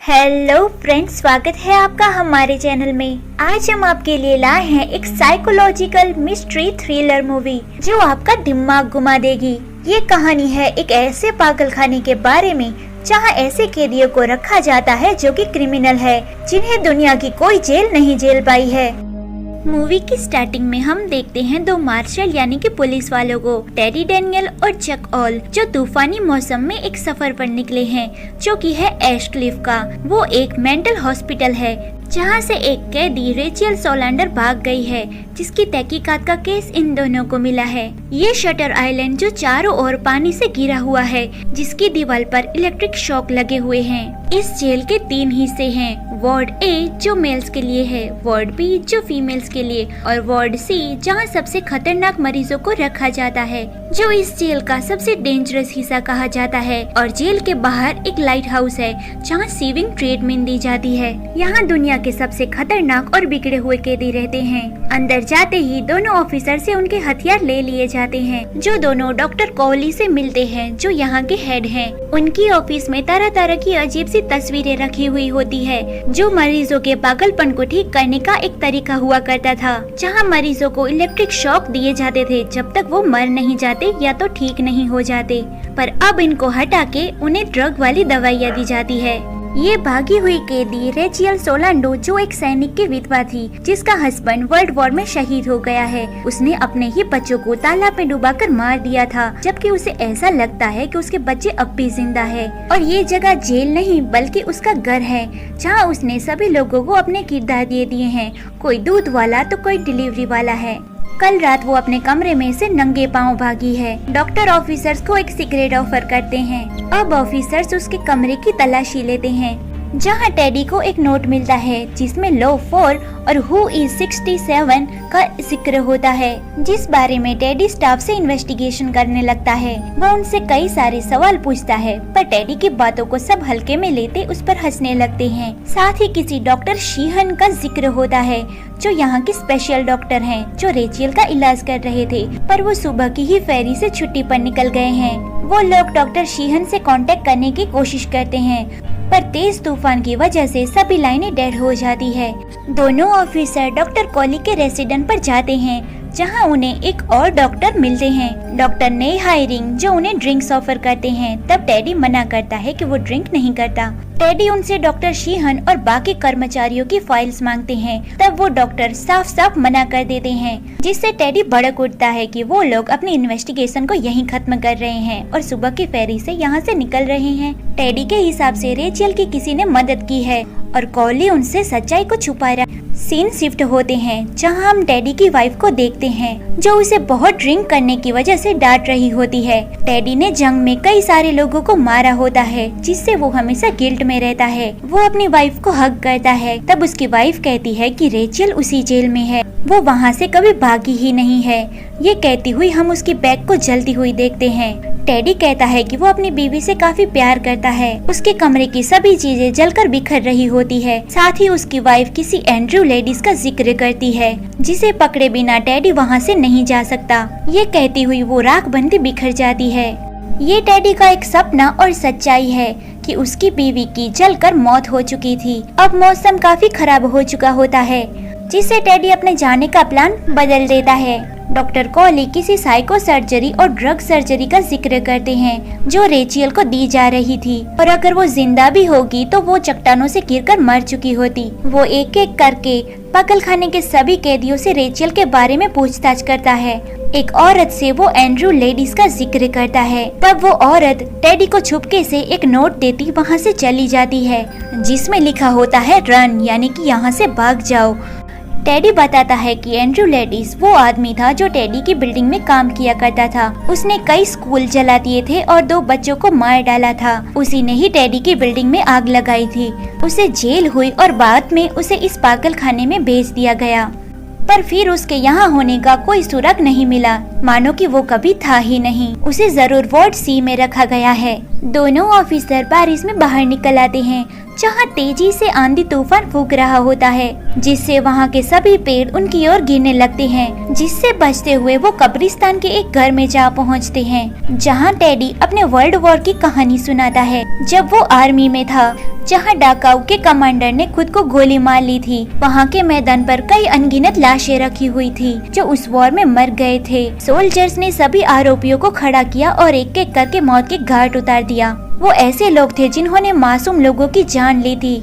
Hello friends, स्वागत है आपका हमारे चैनल में। आज हम आपके लिए लाए हैं एक साइकोलॉजिकल मिस्ट्री थ्रिलर मूवी जो आपका दिमाग घुमा देगी। ये कहानी है एक ऐसे पागलखाने के बारे में जहां ऐसे कैदियों को रखा जाता है जो कि क्रिमिनल है, जिन्हें दुनिया की कोई जेल नहीं झेल पाई है। मूवी की स्टार्टिंग में हम देखते हैं दो मार्शल यानी कि पुलिस वालों को, टेडी डेनियल और चक ऑल, जो तूफानी मौसम में एक सफर पर निकले हैं जो कि है एश क्लिफ का। वो एक मेंटल हॉस्पिटल है जहां से एक कैदी रेचल सोलांडर भाग गई है, जिसकी तहकीकात का केस इन दोनों को मिला है। ये शटर आइलैंड जो चारों ओर पानी से घिरा हुआ है, जिसकी दीवार पर इलेक्ट्रिक शॉक लगे हुए हैं। इस जेल के 3 हिस्से हैं, वार्ड ए जो मेल्स के लिए है, वार्ड बी जो फीमेल्स के लिए और वार्ड सी जहां सबसे खतरनाक मरीजों को रखा जाता है, जो इस जेल का सबसे डेंजरस हिस्सा कहा जाता है। और जेल के बाहर एक लाइट हाउस है जहां सीविंग ट्रीटमेंट दी जाती है। यहाँ दुनिया के सबसे खतरनाक और बिगड़े हुए कैदी रहते हैं। अंदर जाते ही दोनों ऑफिसर से उनके हथियार ले लिए जाते हैं, जो दोनों डॉक्टर कोहली से मिलते हैं जो यहाँ के हेड हैं। उनकी ऑफिस में तरह तरह की अजीब सी तस्वीरें रखी हुई होती है, जो मरीजों के पागलपन को ठीक करने का एक तरीका हुआ करता था, जहाँ मरीजों को इलेक्ट्रिक शॉक दिए जाते थे जब तक वो मर नहीं जाते या तो ठीक नहीं हो जाते। पर अब इनको हटा के उन्हें ड्रग वाली दवाइयाँ दी जाती है। ये भागी हुई कैदी रेचल सोलांडो जो एक सैनिक की विधवा थी, जिसका हस्बैंड वर्ल्ड वॉर में शहीद हो गया है। उसने अपने ही बच्चों को तालाब में डुबाकर मार दिया था, जबकि उसे ऐसा लगता है कि उसके बच्चे अब भी जिंदा है। और ये जगह जेल नहीं बल्कि उसका घर है, जहाँ उसने सभी लोगों को अपने किरदार दे दिए हैं। कोई दूध वाला तो कोई डिलीवरी वाला है। कल रात वो अपने कमरे में से नंगे पांव भागी है। डॉक्टर ऑफिसर्स को एक सिगरेट ऑफर करते हैं। अब ऑफिसर्स उसके कमरे की तलाशी लेते हैं, जहां टेडी को एक नोट मिलता है जिसमें लो 4 और हु इज 67 का जिक्र होता है, जिस बारे में टेडी स्टाफ से इन्वेस्टिगेशन करने लगता है। वो उनसे कई सारे सवाल पूछता है, पर टेडी की बातों को सब हल्के में लेते उस पर हंसने लगते हैं। साथ ही किसी डॉक्टर शीहन का जिक्र होता है, जो यहाँ की स्पेशल डॉक्टर हैं, जो रेचल का इलाज कर रहे थे, पर वो सुबह की ही फेरी से छुट्टी पर निकल गए हैं। वो लोग डॉक्टर शीहन से कांटेक्ट करने की कोशिश करते हैं, पर तेज तूफान की वजह से सभी लाइनें डेड हो जाती है। दोनों ऑफिसर डॉक्टर कोहली के रेसिडेंट पर जाते हैं, जहां उन्हें एक और डॉक्टर मिलते हैं। डॉक्टर नई हायरिंग जो उन्हें ड्रिंक्स ऑफर करते हैं, तब टेडी मना करता है कि वो ड्रिंक नहीं करता। टेडी उनसे डॉक्टर शीहन और बाकी कर्मचारियों की फाइल्स मांगते हैं, तब वो डॉक्टर साफ साफ मना कर देते हैं, जिससे टेडी भड़क उठता है कि वो लोग अपनी इन्वेस्टिगेशन को यहीं खत्म कर रहे हैं और सुबह की फेरी से यहाँ से निकल रहे हैं। टेडी के हिसाब से रेचल की किसी ने मदद की है और कोहली उनसे सच्चाई को छुपा रहा। सीन शिफ्ट होते हैं, जहां हम टेडी की वाइफ को देखते हैं, जो उसे बहुत ड्रिंक करने की वजह से डांट रही होती है। टेडी ने जंग में कई सारे लोगों को मारा होता है, जिससे वो हमेशा गिल्ट में रहता है। वो अपनी वाइफ को हग करता है, तब उसकी वाइफ कहती है कि रेचल उसी जेल में है, वो वहाँ से कभी भागी ही नहीं है। ये कहती हुई हम उसकी बैग को जलती हुई देखते हैं। टेडी कहता है कि वो अपनी बीवी से काफी प्यार करता है। उसके कमरे की सभी चीजें जलकर बिखर रही होती है। साथ ही उसकी वाइफ किसी एंड्रयू लेडीज का जिक्र करती है, जिसे पकड़े बिना टेडी वहाँ से नहीं जा सकता। ये कहती हुई वो राख बनती बिखर जाती है। ये टेडी का एक सपना और सच्चाई है कि उसकी बीवी की जलकर मौत हो चुकी थी। अब मौसम काफी खराब हो चुका होता है, जिससे टेडी अपने जाने का प्लान बदल देता है। डॉक्टर कोहली किसी साइको सर्जरी और ड्रग सर्जरी का जिक्र करते हैं, जो रेचल को दी जा रही थी, और अगर वो जिंदा भी होगी तो वो चट्टानों से गिरकर मर चुकी होती। वो एक एक करके पागलखाने के सभी कैदियों से रेचल के बारे में पूछताछ करता है। एक औरत से वो एंड्रयू लेडीज का जिक्र करता है। तब वो औरत टेडी को छुपके से एक नोट देती वहाँ से चली जाती है, जिसमें लिखा होता है रन, यानी कि यहाँ से भाग जाओ। टेडी बताता है कि एंड्रयू लेडीज वो आदमी था जो टेडी की बिल्डिंग में काम किया करता था। उसने कई स्कूल जला दिए थे और 2 बच्चों को मार डाला था। उसी ने ही टेडी की बिल्डिंग में आग लगाई थी। उसे जेल हुई और बाद में उसे इस पागलखाने में भेज दिया गया, पर फिर उसके यहाँ होने का कोई सुराग नहीं मिला, मानो कि वो कभी था ही नहीं। उसे जरूर वार्ड सी में रखा गया है। दोनों ऑफिसर बारिश में बाहर निकल आते हैं, जहाँ तेजी से आंधी तूफान फूंक रहा होता है, जिससे वहाँ के सभी पेड़ उनकी ओर गिरने लगते हैं, जिससे बचते हुए वो कब्रिस्तान के एक घर में जा पहुँचते हैं, जहाँ टेडी अपने वर्ल्ड वॉर की कहानी सुनाता है, जब वो आर्मी में था, जहाँ डाकाऊ के कमांडर ने खुद को गोली मार ली थी। वहाँ के मैदान पर कई अनगिनत लाशें रखी हुई थी जो उस वॉर में मर गए थे। सोल्जर्स ने सभी आरोपियों को खड़ा किया और एक एक करके मौत के घाट उतार दिया। वो ऐसे लोग थे जिन्होंने मासूम लोगों की जान ली थी।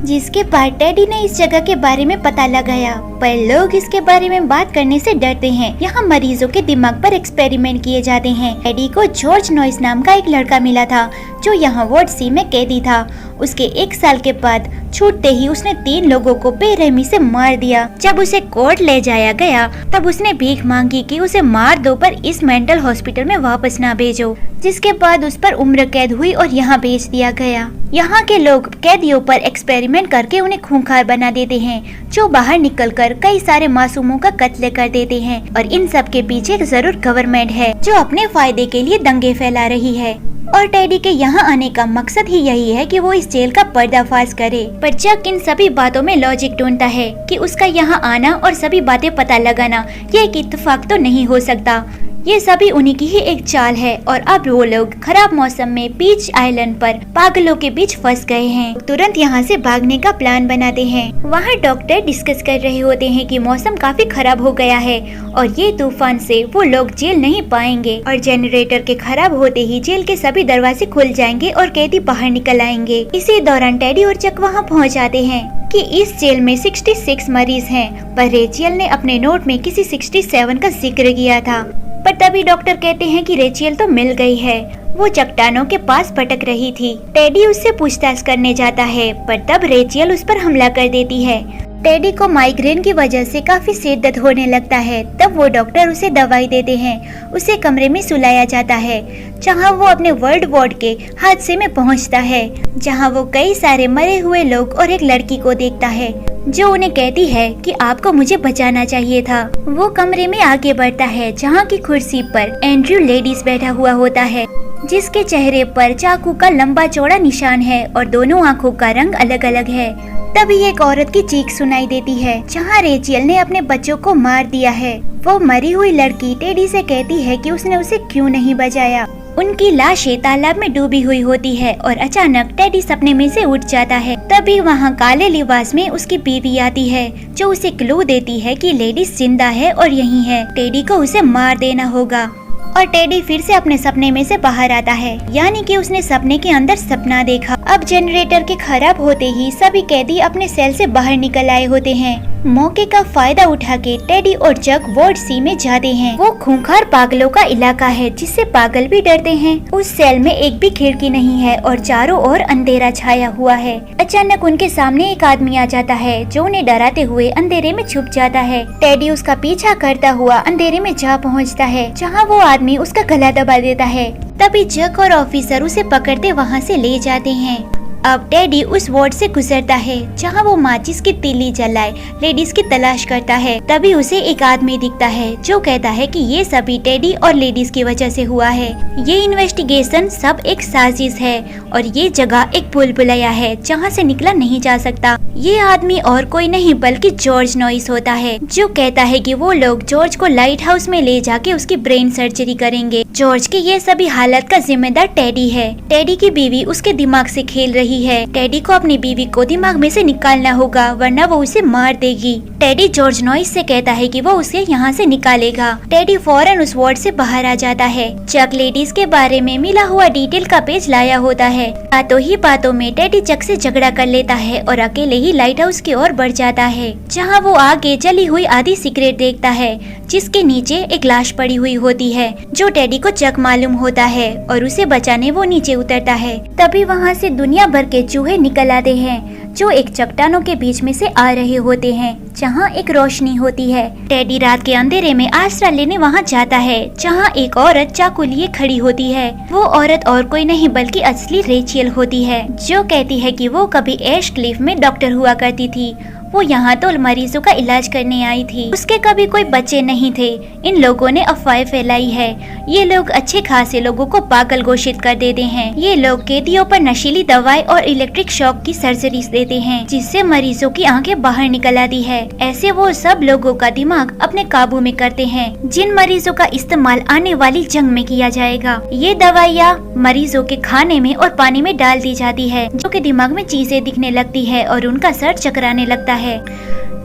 जिसके बाद टेडी ने इस जगह के बारे में पता लगाया, पर लोग इसके बारे में बात करने से डरते हैं। यहाँ मरीजों के दिमाग पर एक्सपेरिमेंट किए जाते हैं। टेडी को जॉर्ज नॉइस नाम का एक लड़का मिला था जो यहाँ वार्ड सी में कैदी था। उसके 1 साल के बाद छूटते ही उसने 3 लोगों को बेरहमी से मार दिया। जब उसे कोर्ट ले जाया गया तब उसने भीख मांगी कि उसे मार दो पर इस मेंटल हॉस्पिटल में वापस ना भेजो, जिसके बाद उस पर उम्र कैद हुई और यहाँ भेज दिया गया। यहाँ के लोग कैदियों पर एक्सपेरिमेंट करके उन्हें खूंखार बना देते हैं, जो बाहर निकलकर कई सारे मासूमों का कत्ल कर देते हैं। और इन सब के पीछे जरूर गवर्नमेंट है जो अपने फायदे के लिए दंगे फैला रही है। और टेडी के यहाँ आने का मकसद ही यही है कि वो इस जेल का पर्दाफाश करे। पर जक इन सभी बातों में लॉजिक ढूंढता है कि उसका यहाँ आना और सभी बातें पता लगाना ये एक इत्तेफाक तो नहीं हो सकता। ये सभी उन्हीं की ही एक चाल है। और अब वो लोग खराब मौसम में बीच आइलैंड पर पागलों के बीच फंस गए हैं। तुरंत यहाँ से भागने का प्लान बनाते हैं। वहाँ डॉक्टर डिस्कस कर रहे होते हैं कि मौसम काफी खराब हो गया है और ये तूफान से वो लोग जेल नहीं पाएंगे और जनरेटर के खराब होते ही जेल के सभी दरवाजे खुल जाएंगे और कैदी बाहर निकल आएंगे। इसी दौरान टेडी और चक वहाँ पहुँच जाते हैं कि इस जेल में 66 मरीज हैं, पर रेचियल ने अपने नोट में किसी 67 का जिक्र किया था। पर तभी डॉक्टर कहते हैं कि रेचियल तो मिल गई है, वो चट्टानों के पास भटक रही थी। टेडी उससे पूछताछ करने जाता है, पर तब रेचियल उस पर हमला कर देती है। टेडी को माइग्रेन की वजह से काफी सिर दर्द होने लगता है। तब वो डॉक्टर उसे दवाई देते हैं। उसे कमरे में सुलाया जाता है जहां वो अपने वर्ल्ड वार्ड के हादसे में पहुंचता है, जहां वो कई सारे मरे हुए लोग और एक लड़की को देखता है जो उन्हें कहती है कि आपको मुझे बचाना चाहिए था। वो कमरे में आगे बढ़ता है जहाँ की कुर्सी पर एंड्रयू लेडीज बैठा हुआ होता है, जिसके चेहरे पर चाकू का लंबा चौड़ा निशान है और दोनों आँखों का रंग अलग अलग है। तभी एक औरत की चीख सुनाई देती है जहाँ रेचियल ने अपने बच्चों को मार दिया है। वो मरी हुई लड़की टेडी से कहती है कि उसने उसे क्यों नहीं बचाया। उनकी लाशें तालाब में डूबी हुई होती है और अचानक टेडी सपने में से उठ जाता है। तभी वहाँ काले लिबास में उसकी बीवी आती है जो उसे क्लू देती है कि लेडीज जिंदा है और यहीं है। टेडी को उसे मार देना होगा और टेडी फिर से अपने सपने में से बाहर आता है, यानी कि उसने सपने के अंदर सपना देखा। अब जनरेटर के खराब होते ही सभी कैदी अपने सेल से बाहर निकल आए होते हैं। मौके का फायदा उठा के टेडी और जक वार्ड सी में जाते हैं। वो खूंखार पागलों का इलाका है जिससे पागल भी डरते हैं। उस सेल में एक भी खिड़की नहीं है और चारों ओर अंधेरा छाया हुआ है। अचानक उनके सामने एक आदमी आ जाता है जो उन्हें डराते हुए अंधेरे में छुप जाता है। टेडी उसका पीछा करता हुआ अंधेरे में जा पहुँचता है जहाँ वो आदमी उसका गला दबा देता है। तभी जक और ऑफिसर उसे पकड़ते वहाँ से ले जाते हैं। अब टेडी उस वार्ड से गुजरता है जहाँ वो माचिस की तीली जलाए लेडीज की तलाश करता है। तभी उसे एक आदमी दिखता है जो कहता है कि ये सभी टेडी और लेडीज की वजह से हुआ है। ये इन्वेस्टिगेशन सब एक साजिश है और ये जगह एक भूल-भुलैया है जहाँ से निकला नहीं जा सकता। ये आदमी और कोई नहीं बल्कि जॉर्ज नॉइस होता है जो कहता है कि वो लोग जॉर्ज को लाइट हाउस में ले जाके उसकी ब्रेन सर्जरी करेंगे। जॉर्ज की ये सभी हालत का जिम्मेदार टेडी है। टेडी की बीवी उसके दिमाग से खेल रही है। टेडी को अपनी बीवी को दिमाग में से निकालना होगा वरना वो उसे मार देगी। टेडी जॉर्ज नॉइस से कहता है कि वो उसे यहाँ से निकालेगा। टेडी फौरन उस वार्ड से बाहर आ जाता है। चक लेडीज के बारे में मिला हुआ डिटेल का पेज लाया होता है। बातों ही बातों में टेडी चक से झगड़ा कर लेता है और अकेले ही लाइट हाउस की ओर बढ़ जाता है जहाँ वो आगे जली हुई आधी सिगरेट देखता है जिसके नीचे एक लाश पड़ी हुई होती है जो टेडी को चक मालूम होता है और उसे बचाने वो नीचे उतरता है। तभी वहाँ से दुनिया भर के चूहे निकल आते हैं जो एक चट्टानों के बीच में से आ रहे होते हैं जहाँ एक रोशनी होती है। टेडी रात के अंधेरे में आसरा लेने वहाँ जाता है जहाँ एक औरत चाकू लिए खड़ी होती है। वो औरत और कोई नहीं बल्कि असली रेचियल होती है जो कहती है कि वो कभी एश क्लिफ में डॉक्टर हुआ करती थी। वो यहाँ तो मरीजों का इलाज करने आई थी, उसके कभी कोई बच्चे नहीं थे। इन लोगों ने अफवाह फैलाई है। ये लोग अच्छे खासे लोगों को पागल घोषित कर देते हैं। ये लोग कैदियों पर नशीली दवाई और इलेक्ट्रिक शॉक की सर्जरीज देते हैं, जिससे मरीजों की आंखें बाहर निकल आती है। ऐसे वो सब लोगों का दिमाग अपने काबू में करते हैं, जिन मरीजों का इस्तेमाल आने वाली जंग में किया जाएगा। ये दवाइयाँ मरीजों के खाने में और पानी में डाल दी जाती है, जो कि दिमाग में चीजें दिखने लगती है और उनका सर चकराने लगता है।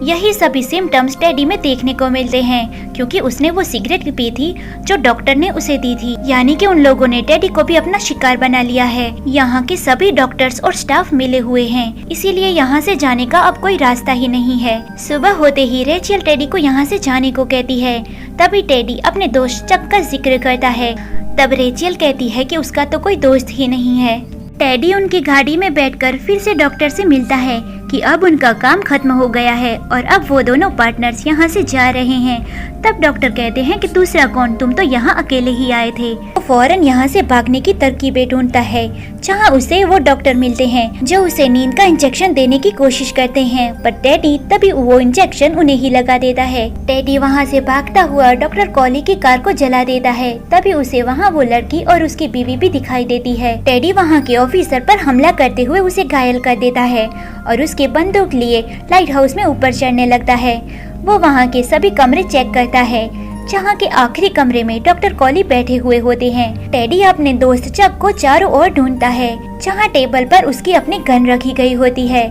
यही सभी सिम्टम्स टेडी में देखने को मिलते हैं, क्योंकि उसने वो सिगरेट पी थी जो डॉक्टर ने उसे दी थी। यानी कि उन लोगों ने टेडी को भी अपना शिकार बना लिया है। यहाँ के सभी डॉक्टर्स और स्टाफ मिले हुए हैं, इसीलिए यहाँ से जाने का अब कोई रास्ता ही नहीं है। सुबह होते ही रेचल टेडी को यहाँ से जाने को कहती है। तभी टेडी अपने दोस्त चक का जिक्र करता है। तब रेचल कहती है कि उसका तो कोई दोस्त ही नहीं है। टेडी उनकी गाड़ी में बैठकर फिर से डॉक्टर से मिलता है कि अब उनका काम खत्म हो गया है और अब वो दोनों पार्टनर्स यहाँ से जा रहे हैं। तब डॉक्टर कहते हैं कि दूसरा कौन, तुम तो यहाँ अकेले ही आए थे। वो फौरन यहाँ से भागने की तरकीबें ढूंढता है, जहाँ उसे वो डॉक्टर मिलते हैं जो उसे नींद का इंजेक्शन देने की कोशिश करते हैं, पर टेडी तभी वो इंजेक्शन उन्हें ही लगा देता है। टेडी वहाँ से भागता हुआ डॉक्टर कॉली की कार को जला देता है। तभी उसे वहाँ वो लड़की और उसकी बीवी भी दिखाई देती है। टेडी वहाँ के ऑफिसर पर हमला करते हुए उसे घायल कर देता है और उसकी बंदूक लिए लाइट हाउस में ऊपर चढ़ने लगता है। वो वहाँ के सभी कमरे चेक करता है, जहाँ के आखिरी कमरे में डॉक्टर कॉली बैठे हुए होते हैं। टेडी अपने दोस्त चक को चारों ओर ढूंढता है, जहाँ टेबल पर उसकी अपनी गन रखी गई होती है।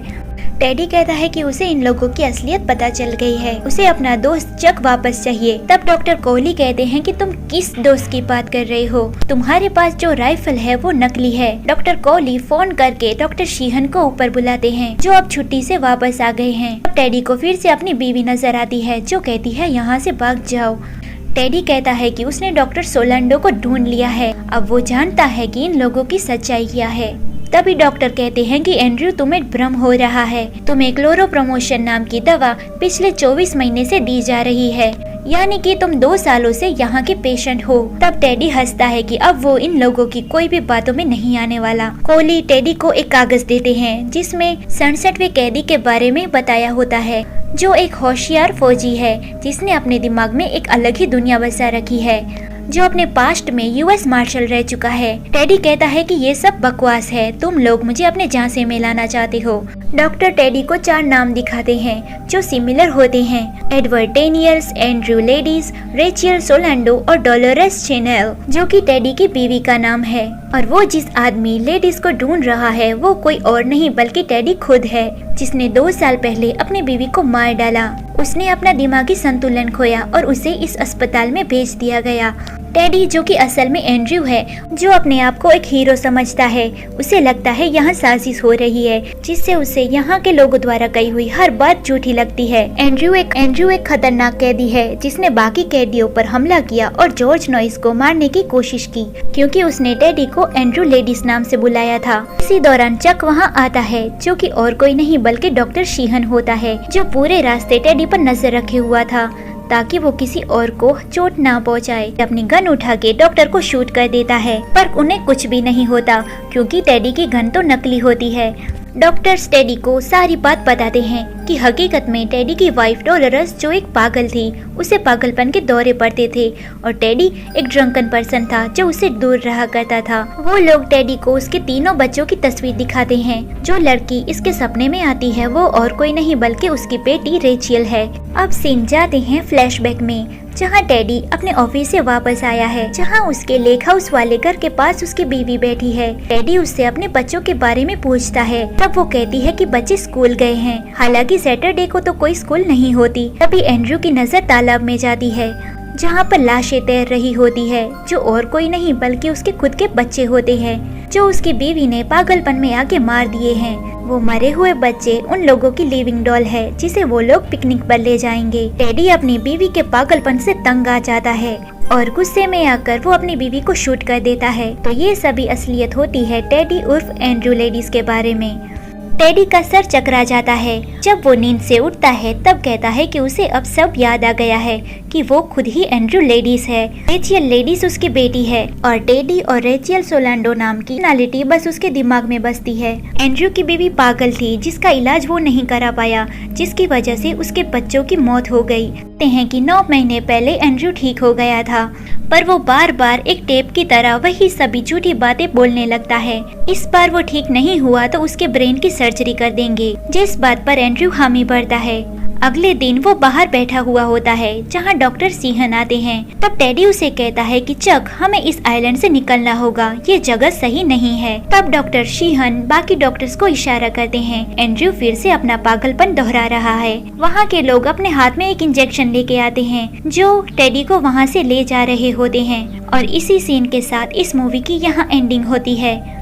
टेडी कहता है कि उसे इन लोगों की असलियत पता चल गई है, उसे अपना दोस्त चक वापस चाहिए। तब डॉक्टर कोहली कहते हैं कि तुम किस दोस्त की बात कर रहे हो, तुम्हारे पास जो राइफल है वो नकली है। डॉक्टर कोहली फोन करके डॉक्टर शीहन को ऊपर बुलाते हैं, जो अब छुट्टी से वापस आ गए हैं। अब टेडी को फिर से अपनी बीवी नजर आती है, जो कहती है यहाँ से भाग जाओ। टेडी कहता है कि उसने डॉक्टर सोलैंडो को ढूंढ लिया है, अब वो जानता है कि इन लोगों की सच्चाई क्या है। तभी डॉक्टर कहते हैं कि एंड्रयू तुम्हें भ्रम हो रहा है, तुम्हें क्लोरोप्रमोशन नाम की दवा पिछले 24 महीने से दी जा रही है, यानी कि तुम 2 सालों से यहाँ के पेशेंट हो। तब टेडी हंसता है कि अब वो इन लोगों की कोई भी बातों में नहीं आने वाला। कोहली टेडी को एक कागज देते हैं, जिसमें 67वें कैदी के बारे में बताया होता है, जो एक होशियार फौजी है जिसने अपने दिमाग में एक अलग ही दुनिया बसा रखी है, जो अपने पास्ट में यूएस मार्शल रह चुका है। टेडी कहता है कि ये सब बकवास है, तुम लोग मुझे अपने झांसे में लाना चाहते हो। डॉक्टर टेडी को 4 नाम दिखाते हैं जो सिमिलर होते हैं, Edward Daniels, Andrew Ladies, Rachel Solando और डोलोरेस चेनेल, जो कि टेडी की बीवी का नाम है। और वो जिस आदमी लेडीज को ढूंढ रहा है वो कोई और नहीं बल्कि टेडी खुद है, जिसने 2 साल पहले अपनी बीवी को मार डाला। उसने अपना दिमागी संतुलन खोया और उसे इस अस्पताल में भेज दिया गया। टेडी, जो कि असल में एंड्रयू है, जो अपने आप को एक हीरो समझता है, उसे लगता है यहाँ साजिश हो रही है, जिससे उसे यहाँ के लोगों द्वारा कही हुई हर बात झूठी लगती है। एंड्रयू एक खतरनाक कैदी है जिसने बाकी कैदियों पर हमला किया और जॉर्ज नॉइस को मारने की कोशिश की, क्योंकि उसने टेडी को एंड्रयू लेडीज नाम से बुलाया था। इसी दौरान चक वहाँ आता है, जो कि और कोई नहीं बल्कि डॉक्टर शीहन होता है, जो पूरे रास्ते टेडी पर नजर रखे हुआ था ताकि वो किसी और को चोट ना पहुंचाए। अपनी गन उठा के डॉक्टर को शूट कर देता है, पर उन्हें कुछ भी नहीं होता क्योंकि टेडी की गन तो नकली होती है। डॉक्टर्स टेडी को सारी बात बताते हैं कि हकीकत में टेडी की वाइफ डोलोरस, जो एक पागल थी, उसे पागलपन के दौरे पड़ते थे और टेडी एक ड्रंकन पर्सन था जो उससे दूर रहा करता था। वो लोग टेडी को उसके 3 बच्चों की तस्वीर दिखाते हैं। जो लड़की इसके सपने में आती है वो और कोई नहीं बल्कि उसकी बेटी रेचल है। अब सीन जाते हैं फ्लैशबैक में, जहाँ टेडी अपने ऑफिस से वापस आया है, जहाँ उसके लेक हाउस वाले घर के पास उसकी बीवी बैठी है। टेडी उससे अपने बच्चों के बारे में पूछता है, तब वो कहती है कि बच्चे स्कूल गए हैं, हालांकि सैटरडे को तो कोई स्कूल नहीं होती। तभी एंड्रयू की नजर तालाब में जाती है, जहाँ पर लाशें तैर रही होती है, जो और कोई नहीं बल्कि उसके खुद के बच्चे होते हैं, जो उसकी बीवी ने पागलपन में आके मार दिए हैं। वो मरे हुए बच्चे उन लोगों की लिविंग डॉल है, जिसे वो लोग पिकनिक पर ले जाएंगे। टेडी अपनी बीवी के पागलपन से तंग आ जाता है और गुस्से में आकर वो अपनी बीवी को शूट कर देता है। तो ये सभी असलियत होती है टेडी उर्फ एंड्रयू लेडीज के बारे में। टेडी का सर चकरा जाता है। जब वो नींद से उठता है तब कहता है कि उसे अब सब याद आ गया है कि वो खुद ही एंड्रयू लेडीज है। रेचल लेडीज उसकी बेटी है और टेडी और रेचल सोलांडो नाम की पर्सनालिटी बस उसके दिमाग में बसती है। एंड्रयू की बीवी पागल थी जिसका इलाज वो नहीं करा पाया, जिसकी वजह से उसके बच्चों की मौत हो गई। कहते हैं कि 9 महीने पहले एंड्रयू ठीक हो गया था, पर वो बार बार एक टेप की तरह वही सभी झूठी बातें बोलने लगता है। इस बार वो ठीक नहीं हुआ तो उसके ब्रेन की सर्जरी कर देंगे, जिस बात पर एंड्रयू हामी भरता है। अगले दिन वो बाहर बैठा हुआ होता है जहाँ डॉक्टर सीहन आते हैं। तब टेडी उसे कहता है कि चक, हमें इस आइलैंड से निकलना होगा, ये जगह सही नहीं है। तब डॉक्टर सीहन बाकी डॉक्टर्स को इशारा करते हैं। एंड्रयू फिर से अपना पागलपन दोहरा रहा है। वहाँ के लोग अपने हाथ में एक इंजेक्शन लेके आते हैं जो टेडी को वहाँ से ले जा रहे होते हैं। और इसी सीन के साथ इस मूवी की यहाँ एंडिंग होती है।